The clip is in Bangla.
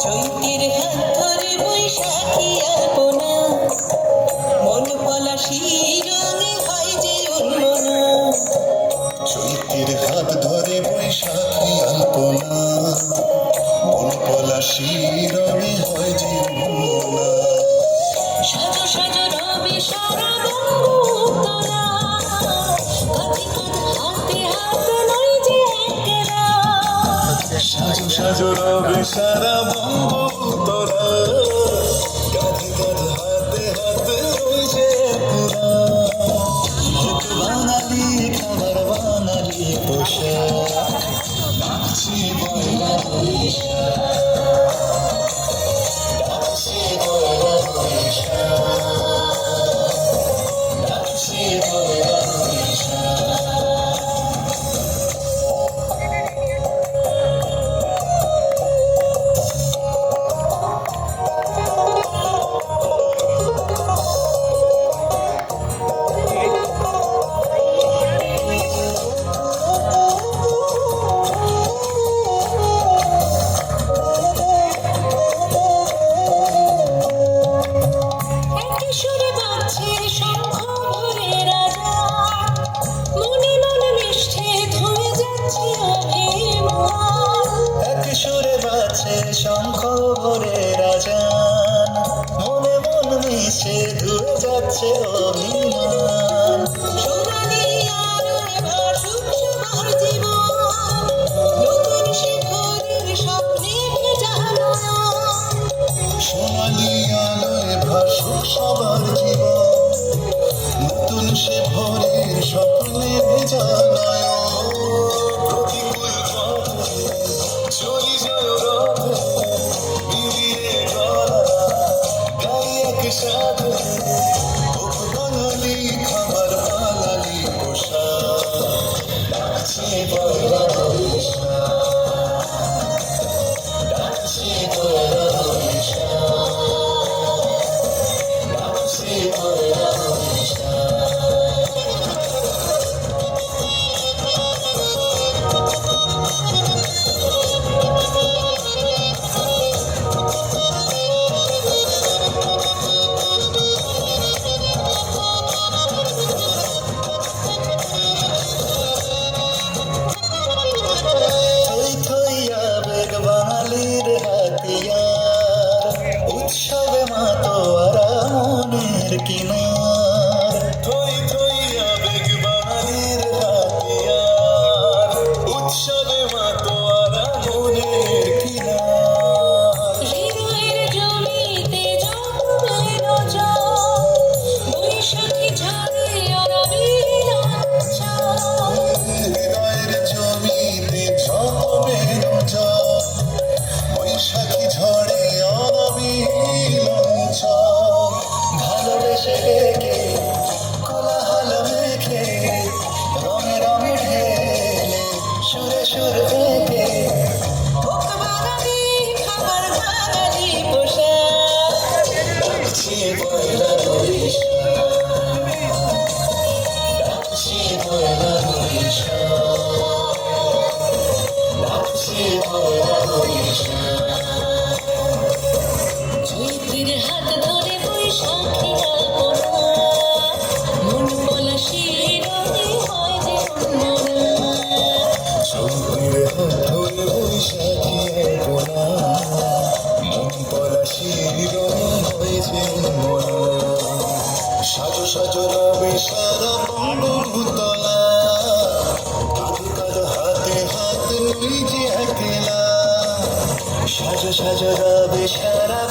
চৈতের হাত ধরে বৈশাখী আলপনা, মন পলাশির রঙে হয় যে উন্মনা। চৈতের হাত ধরে বৈশাখী আলপনা, মন পলাশির রঙে হয় যে উন্মনা। সাজো সাজো রবে সারা বঙ্গোত্তরা, কাঁধে কাঁধ হাতে হাতে নয় যে একলা। সাজো সাজো রবে সারা বঙ্গোত্তরা, কাঁধে কাঁধ হাতে হাতে ওই যে একলা। হোক বাঙালি খাবার বাঙালি পোশাক, নাচছে পয়লা বৈশাখ, নাচছে পয়লা বৈশাখ, নাচছে পয়লা বৈশাখ। একই সুরে বাজছে শঙ্খ ভরে রাজা, মনে মনে মিশছে ধরে যাচ্ছে অভিমান। এক সুরে বাজছে শঙ্খ ভরে রাজান, মনে মন মিশে ধুয়ে যাচ্ছে অভিমান। সোনালি আলোয় ভাসুক সবার জীবন, নতুন শিখরের স্বপ্নে ভেজা নয়ন। সোনালি আলোয় ভাসুক সবার জীবন, নতুন সে ভোরের স্বপ্নে ভেজা নয়ন। প্রতিকূল পথে চলি যায় রথে, নিবিড়ে গলা গাই একসাথে। হোক বাঙালি খাবার বাঙালি পোশাক, নাচছে পয়লা বৈশাখ, নাচছে পয়লা বৈশাখ, নাচছে পয়লা বৈশাখ। থই থই আবেগ বাঙালির হাতিয়ার, উৎসবে মাতোয়ারা মনের কিনার। থই থই আবেগ বাঙালির হাতিয়ার, উৎসবে মাতোয়ারা মনের কিনার। হৃদয়ের জমিতে জন্মে নজর, বৈশাখী ঝরে অনাবিল আঞ্চল। হৃদয়ের জমিতে ঝরবে নজর, বৈশাখী ঝড়ে অনাবিল অঞ্চল। ভালোবেসে ডেকে কোলাহল মেখে, রঙে রঙে ঢেলে সুরে সুরে এঁকে। হোক বাঙালি খাবার বাঙালি পোশাক, নাচছে পয়লা বৈশাখ, নাচছে পয়লা বৈশাখ, নাচছে পয়লা বৈশাখ। চৈতের হাত ধরে বৈশাখী আলপনা, মন পলাশির রঙে হয় যে উন্মনা। চৈতের হাত ধরে বৈশাখী আলপনা, মন পলাশির রঙে হয়েছে উন্মনা। সাজো সাজো রবে সারা বঙ্গভূতলা, কাঁধে কাঁধ হাতে হাত নিয়ে যে একলা। সাজো সাজো রবে সারা